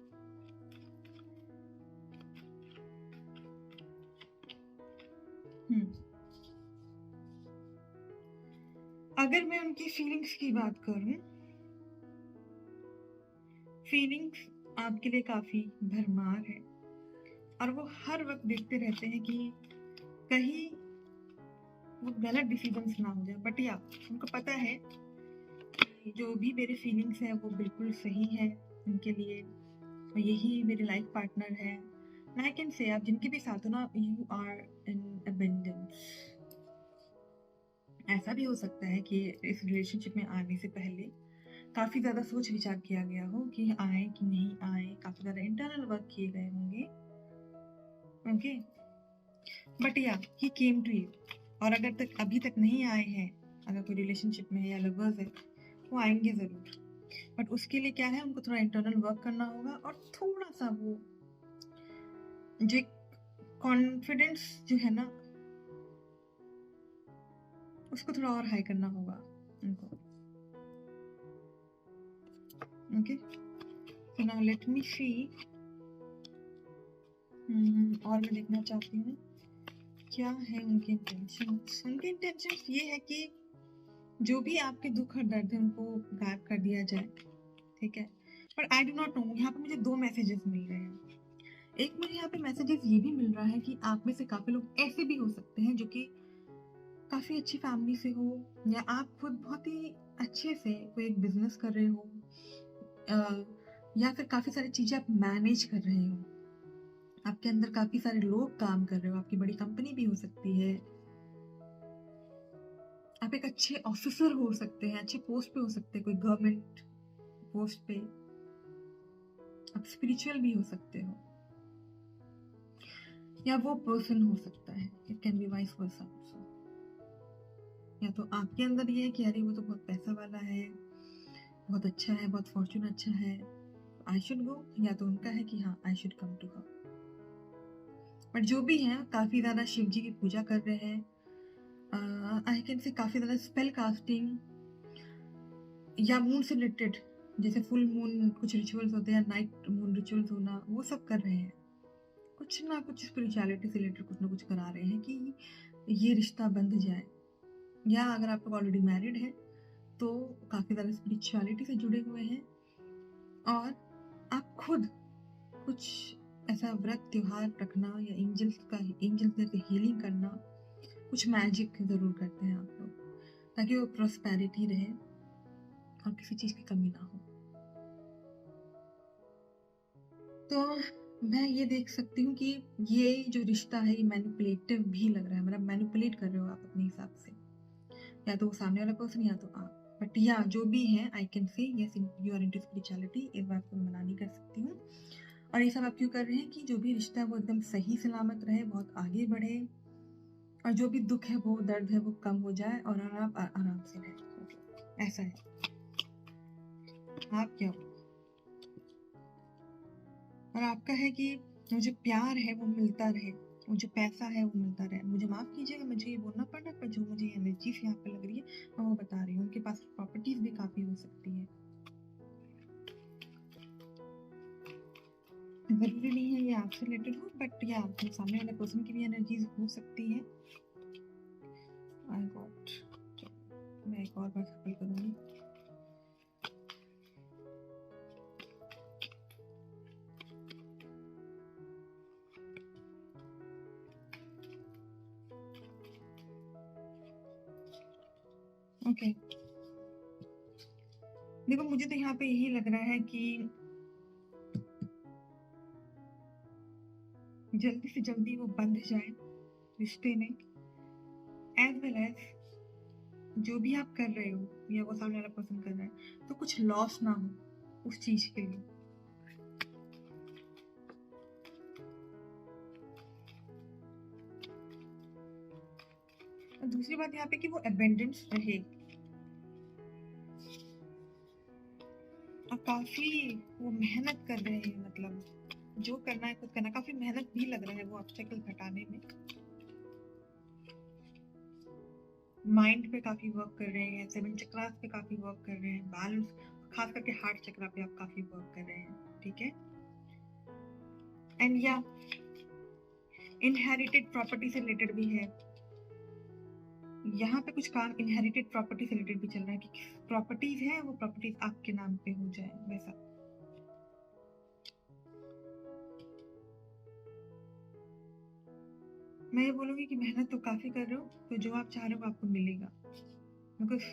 अगर मैं उनकी फीलिंग्स की बात करूं, फीलिंग्स आपके लिए काफी भरमार है, और वो हर वक्त देखते रहते हैं कि कहीं वो गलत डिसीजंस ना हो जाए। बट या उनको पता है कि जो भी मेरे फीलिंग्स है वो बिल्कुल सही है उनके लिए, और यही मेरे लाइफ पार्टनर है। आई कैन से आप जिनके भी साथ हो ना, यू आर इन अबंडेंस। ऐसा भी हो सकता है कि इस रिलेशनशिप में आने से पहले काफी ज्यादा सोच विचार किया गया हो कि आए कि नहीं आए, काफी ज्यादा इंटरनल वर्क किए गए होंगे। ओके, बट या ही केम टू यू, और अगर तक अभी तक नहीं आए हैं, अगर कोई रिलेशनशिप में है या लवर्स है, वो आएंगे जरूर। बट उसके लिए क्या है, उनको थोड़ा इंटरनल वर्क करना होगा, और थोड़ा सा वो जो कॉन्फिडेंस जो है ना, उसको थोड़ा और हाई करना होगा उनको। Okay, so now let me see। और मैं देखना चाहती हूँ क्या है उनके इंटेंशंस। उनके इंटेंशंस ये है कि जो भी आपके दुख और दर्द है उनको गायब कर दिया जाए, ठीक है। पर आई डू नॉट नो, यहाँ पे मुझे दो मैसेजेस मिल रहे हैं। एक मुझे यहाँ पे मैसेजेस ये भी मिल रहा है कि आप में से काफी लोग ऐसे भी हो सकते हैं जो कि काफी अच्छी फैमिली से हो, या आप खुद बहुत ही अच्छे से कोई एक बिजनेस कर रहे हो, या फिर काफी सारी चीजें आप मैनेज कर रहे हो, आपके अंदर काफी सारे लोग काम कर रहे हो, आपकी बड़ी कंपनी भी हो सकती है, आप एक अच्छे ऑफिसर हो सकते हैं, अच्छे पोस्ट पे हो सकते हैं, कोई गवर्नमेंट पोस्ट पे, आप स्पिरिचुअल भी हो सकते हो, या वो पर्सन हो सकता है, it can B vice versa also. या तो आपके अंदर ये है कि अरे वो तो बहुत पैसा वाला है, बहुत अच्छा है, बहुत फॉर्चून अच्छा है, आई शुड गो, या तो उनका है कि हाँ I should come to her. But जो भी है काफी ज्यादा शिव जी की पूजा कर रहे हैं, आई कैन से काफी ज्यादा स्पेल कास्टिंग या मून से रिलेटेड, जैसे फुल मून कुछ रिचुअल्स होते हैं, नाइट मून रिचुअल्स होना, वो सब कर रहे हैं। कुछ ना कुछ स्पिरिचुअलिटी से रिलेटेड कुछ ना कुछ करा रहे हैं कि ये रिश्ता बंध जाए। या अगर आप लोग ऑलरेडी मैरिड है तो काफी ज्यादा स्पिरिचुअलिटी से जुड़े हुए हैं, और आप खुद कुछ ऐसा व्रत त्योहार रखना या एंजल्स जैसे हीलिंग करना, कुछ मैजिक जरूर करते हैं आप लोग, ताकि वो प्रॉस्पेरिटी रहे और किसी चीज की कमी ना हो। तो मैं ये देख सकती हूँ कि ये जो रिश्ता है ये मैनिपुलेटिव भी लग रहा है, मतलब मैनिपुलेट कर रहे हो आप अपने हिसाब से, या तो वो सामने वाला पर्सन या तो आप। बट या जो भी है, I can say yes you are into spirituality, इस बात को मना नहीं कर सकती हूँ। और ये सब आप क्यों कर रहे हैं कि जो भी रिश्ता है वो एकदम सही सलामत रहे, बहुत आगे बढ़े, और जो भी दुख है वो दर्द है वो कम हो जाए, और आप आराम से रहें। ऐसा है। आप क्या हो? और आपका है कि मुझे प्यार है वो मिलता रहे, मुझे पैसा है वो मिलता रहे। मुझे माफ कीजिएगा, मुझे ये बोलना पड़ रहा है, पर जो मुझे एनर्जीज यहाँ पे लग रही है मैं वो बता रही हूँ। उनके पास प्रॉपर्टीज भी काफी हो सकती है, जरूरी नहीं है ये आपसे रिलेटेड हो, बट या सामने वाले पर्सन की भी एनर्जीज हो सकती है। आई गॉट, मैं एक और बार सफल करूंगी। ओके, देखो मुझे तो यहाँ पे यही लग रहा है कि जल्दी से जल्दी वो बंध जाए रिश्ते में, एज वेल एज जो भी आप कर रहे हो या वो सामने वाला पर्सन कर रहा है तो कुछ लॉस ना हो उस चीज के लिए। और दूसरी बात यहाँ पे कि वो अबेंडेंस रहे, और काफी वो मेहनत कर रहे हैं, मतलब जो करना है खुद करना, काफी मेहनत भी लग रहा है वो ऑब्स्टेकल हटाने में। माइंड पे काफी वर्क कर रहे हैं, 7 चक्रास पे काफी वर्क कर रहे हैं, बैलेंस, खास करके हार्ट चक्रा पे आप काफी वर्क कर रहे हैं, ठीक है। एंड या इनहेरिटेड प्रॉपर्टी से रिलेटेड भी है, यहाँ पे कुछ काम इनहेरिटेड प्रॉपर्टी से रिलेटेड भी चल रहा है कि प्रॉपर्टीज है वो प्रॉपर्टीज आपके नाम पे हो जाए वैसा। मैं ये बोलूंगी कि मेहनत तो काफी कर रहे हो, तो जो आप चाह रहे हो आपको मिलेगा, बिकॉज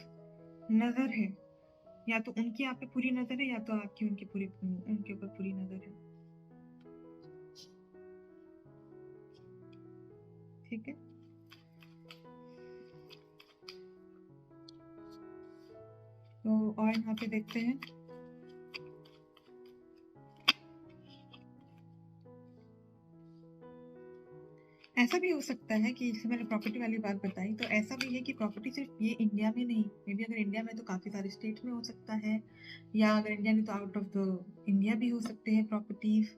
नजर है, या तो उनकी आप पे पूरी नजर है या तो आपकी उनके ऊपर पूरी नजर है, ठीक है। तो और यहाँ पे देखते हैं, ऐसा भी हो सकता है कि जैसे मैंने प्रॉपर्टी वाली बात बताई, तो ऐसा भी है कि प्रॉपर्टी सिर्फ ये इंडिया में नहीं, मे बी अगर इंडिया में तो काफी सारे स्टेट में हो सकता है, या अगर इंडिया में तो आउट ऑफ द इंडिया भी हो सकते हैं प्रॉपर्टीज,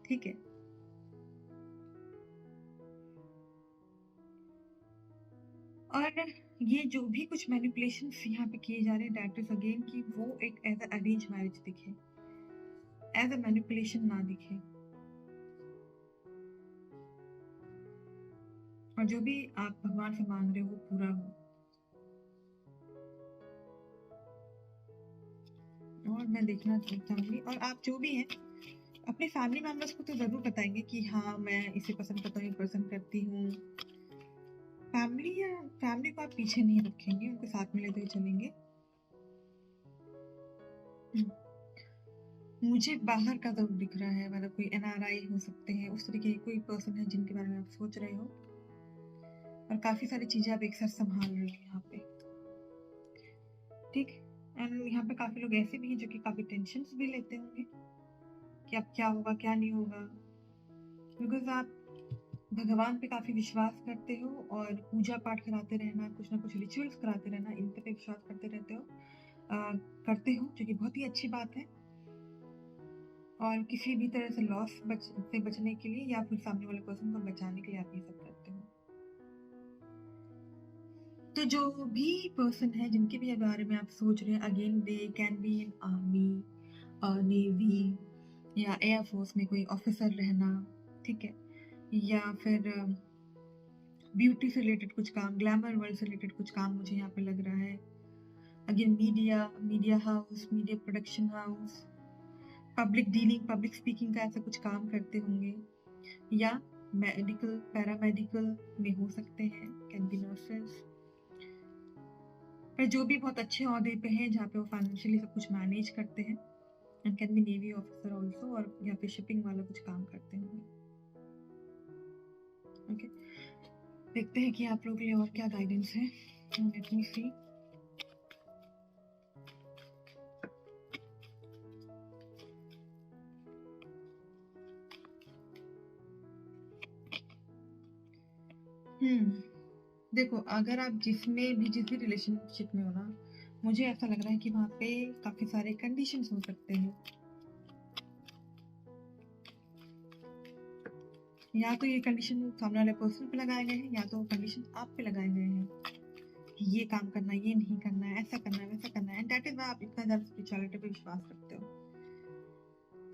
ठीक है। और ये जो भी कुछ मैनिपुलेशन यहाँ पे किए जा रहे हैं, दैट इज अगेन कि वो एक एज अरेंज मैरिज दिखे, एज अ मैनिपुलेशन ना दिखे, और जो भी आप भगवान से मांग रहे हो वो पूरा हो। और मैं देखना चाहूंगी, और आप जो भी हैं अपने फैमिली मेंबर्स को तो जरूर बताएंगे कि हाँ मैं इसे पसंद करता हूँ, ये पसंद करती हूँ। फैमिली को आप पीछे नहीं रखेंगे, उनको साथ में लेते हुए चलेंगे। मुझे बाहर का जरूर दिख रहा है, मतलब कोई एनआरआई हो सकते हैं, उस तरीके कोई पर्सन है जिनके बारे में आप सोच रहे हो, और काफी सारी चीजें आप एक साथ संभाल रहे हो यहाँ पे, ठीक। एंड यहाँ पे काफी लोग ऐसे भी हैं जो कि काफी टेंशन भी लेते होंगे कि अब क्या होगा क्या नहीं होगा, बिकॉज आप भगवान पे काफी विश्वास करते हो, और पूजा पाठ कराते रहना, कुछ ना कुछ रिचुअल्स कराते रहना, इन पे विश्वास करते रहते हो, जो कि बहुत ही अच्छी बात है। और किसी भी तरह से लॉस से बचने के लिए या फिर सामने वाले पर्सन को बचाने के लिए आप ये सब करते हो। तो जो भी पर्सन है जिनके भी बारे में आप सोच रहे हैं, again they can be in army, navy, या एयरफोर्स में कोई ऑफिसर रहना, ठीक है, या फिर ब्यूटी से रिलेटेड कुछ काम, ग्लैमर वर्ल्ड से रिलेटेड कुछ काम मुझे यहाँ पे लग रहा है। Again media house, media production house, public dealing, public speaking का ऐसा कुछ काम करते होंगे, या मेडिकल पैरामेडिकल में हो सकते हैं, कैन बी नर्सेस, पर जो भी बहुत अच्छे ओहदे पे हैं जहाँ पे वो फाइनेंशियली सब कुछ मैनेज करते हैं, and can be navy officer also, और यहाँ पे शिपिंग वाला कुछ काम करते होंगे। ओके, देखते हैं कि आप लोगों के लिए और क्या गाइडेंस है। लेट मी सी। देखो, अगर आप जिस भी रिलेशनशिप में हो ना, मुझे ऐसा लग रहा है कि वहाँ पे काफी सारे कंडीशंस हो सकते हैं। या तो ये कंडीशन सामने वाले पर्सन पे लगाए गए हैं, या तो कंडीशन आप पे लगाए गए हैं कि ये काम करना, ये नहीं करना है, ऐसा करना है, वैसा करना है। एंड दैट इज व्हाई आप इतना ज्यादा स्पिरिचुअलिटी पे विश्वास रखते हो।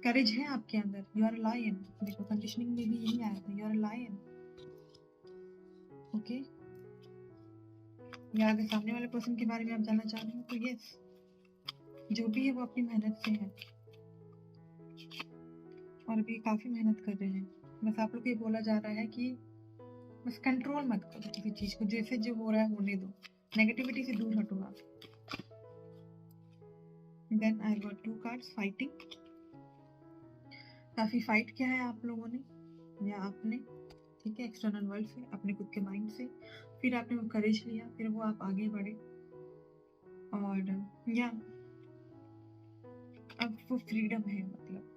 करेज है आपके अंदर, यू आर अ लायन। देखो कंडीशनिंग में भी यही आया था, you are a lion. Okay, या अगर सामने वाले पर्सन के बारे में आप जानना चाह रहे हो तो यस, जो भी है वो अपनी मेहनत से है और अभी काफी मेहनत कर रहे हैं। बस आप लोग को ये बोला जा रहा है कि बस कंट्रोल मत करो किसी चीज को, जैसे जो हो रहा है होने दो, नेगेटिविटी से दूर हटो आप। Then I got 2 cards, fighting. काफी फाइट किया है आप लोगों ने या आपने, ठीक है, एक्सटर्नल वर्ल्ड से, अपने खुद के माइंड से, फिर आपने वो करेज लिया, फिर वो आप आगे बढ़े और या अब वो फ्रीडम है। मतलब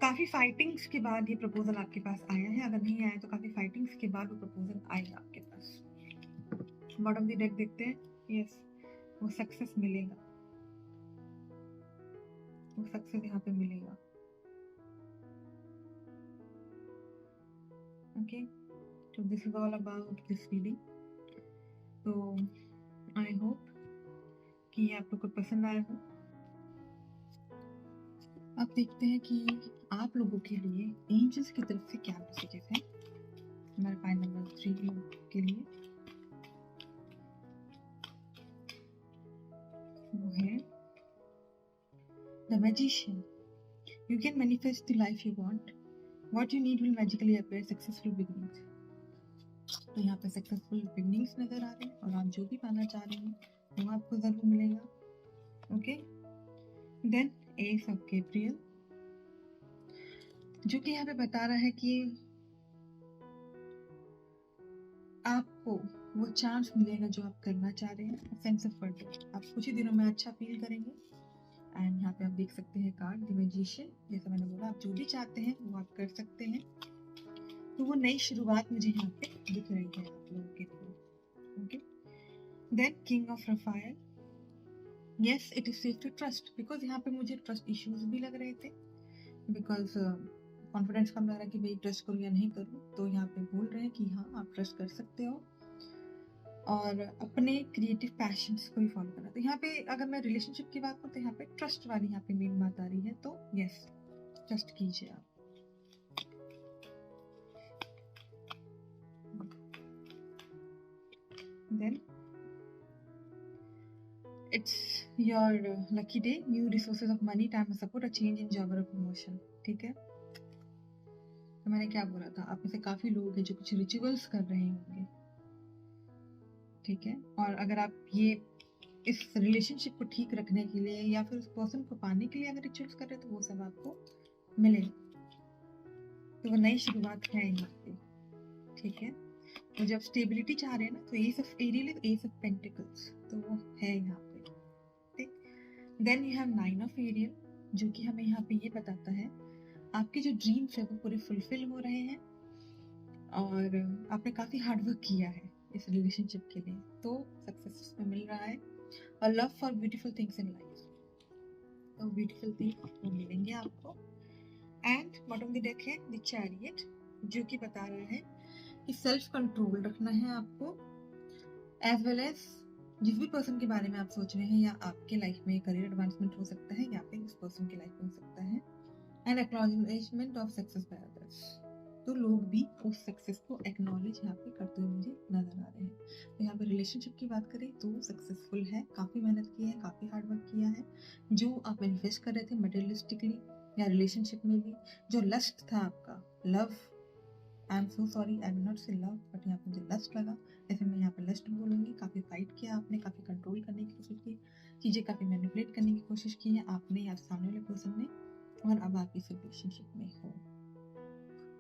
काफी फाइटिंग्स के बाद ये प्रपोजल आपके पास आया है। अगर नहीं आया तो काफी फाइटिंग्स के बाद वो प्रपोजल आएगा आपके पास। बॉटम दी डेक देखते हैं। यस, वो सक्सेस मिलेगा, वो सक्सेस यहाँ पे मिलेगा। Okay, so this is all about this reading. तो आई होप कि ये आप लोग को पसंद आया हो। अब देखते हैं कि आप लोगों के लिए एंजल्स की तरफ से क्या मैसेजेस हैं हमारे पाइल नंबर 3 के लिए। वो है the magician. You can manifest the life you want, what you need will magically appear, successful beginnings. तो यहाँ पे सक्सेसफुल बिगिनिंग्स नजर आ रहे हैं और आप जो भी पाना चाह रहे हैं वो आपको जरूर मिलेगा। Okay, then ace of Gabriel, जो कि यहाँ पे बता रहा है कि आपको वो चांस मिलेगा जो आप करना चाह रहे हैं। सेंस ऑफ पर्पस, आप कुछ ही दिनों में अच्छा फील करेंगे। एंड यहाँ पे आप देख सकते हैं कार्ड द मैजिशियन। जैसा मैंने बोला, आप जो भी चाहते हैं वो आप कर सकते हैं। तो वो नई शुरुआत मुझे यहाँ पे दिख रही है आप लोगों के लिए। Okay, then king of Raphael. Yes, it is safe to trust, because यहाँ पे मुझे ट्रस्ट इश्यूज भी लग रहे थे, बिकॉज कॉन्फिडेंस कम लग रहा है कि भाई ट्रस्ट करूँ या नहीं करूँ। तो यहाँ पे बोल रहे हैं कि हाँ, आप ट्रस्ट कर सकते हो और अपने क्रिएटिव पैशंस को भी फॉलो करना। तो यहाँ पे अगर मैं रिलेशनशिप की बात करूँ तो यहाँ पे ट्रस्ट वाली यहाँ पे मेन बात आ रही है। तो यस, ट्रस्ट कीजिए आप। Then it's your lucky day, new resources of money, time support, a change in job और प्रमोशन। ठीक है, तो मैंने क्या बोला था, आप में से काफी लोग हैं जो कुछ रिचुअल्स कर रहे होंगे। ठीक है, और अगर आप ये इस रिलेशनशिप को ठीक रखने के लिए या फिर उस पर्सन को पाने के लिए अगर रिचुअल्स कर रहे हैं तो वो सब आपको मिलेगा। तो वो नई शुरुआत है यहाँ पे। ठीक है, तो जब स्टेबिलिटी चाह रहे हैं ना, तो ace of Ariel, ace of pentacles, तो वो है यहाँ पे। ठीक, then you have 9 of Ariel, जो कि हमें यहाँ पे ये बताता है आपके जो ड्रीम्स है वो पूरे फुलफिल हो रहे हैं और आपने काफी हार्ड वर्क किया है इस रिलेशनशिप के लिए, तो सक्सेस में मिल रहा है। और love for beautiful things in life, तो ब्यूटीफुल थिंग्स वो मिलेंगे आपको। एंड बॉटम द डेक है द चैरियट, जो कि बता रहा है कि सेल्फ कंट्रोल रखना है आपको, एज वेल एज जिस भी पर्सन के बारे में आप सोच रहे हैं या आपके लाइफ में करियर एडवांसमेंट हो सकता है या फिर उस पर्सन की लाइफ में हो सकता है। And acknowledgement of success by others, तो लोग भी उस सक्सेस को एक्नॉलेज यहाँ पे करते हुए मुझे नजर आ रहे हैं। तो यहाँ पे रिलेशनशिप की बात करें तो सक्सेसफुल है, काफी मेहनत की है, काफी हार्ड वर्क किया है। जो आप मैनिफेस्ट कर रहे थे मटेरियलिस्टिकली या रिलेशनशिप में भी, जो लस्ट था आपका, love, I am so sorry, I will not से लव, बट यहाँ पे मुझे लस्ट लगा, ऐसे मैं यहाँ पे लस्ट बोलूंगी। काफी फाइट किया आपने, काफी कंट्रोल करने की कोशिश की, चीजें काफी मैनिपुलेट करने की कोशिश की है आपने या सामने वाले पर्सन ने, और अब आप इस रिलेशनशिप में हो।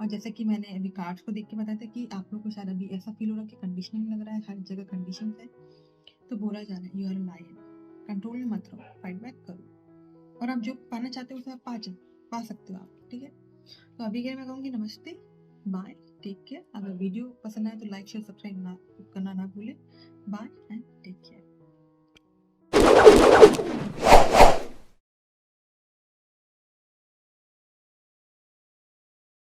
और जैसे कि मैंने अभी कार्ड्स को देख के बताया था कि आप लोग को शायद अभी ऐसा फील हो रहा है कि कंडीशनिंग लग रहा है, हर जगह कंडीशंस है, तो बोला जा रहा है यू आर लायन, कंट्रोल में मत रहो, फाइट बैक करो और आप जो पाना चाहते हो उसे आप पा सकते हो आप। ठीक है, तो अभी के लिए मैं कहूँगी नमस्ते, बाय, टेक केयर। अगर वीडियो पसंद आए तो लाइक शेयर सब्सक्राइब करना ना भूलें। Bye and take care.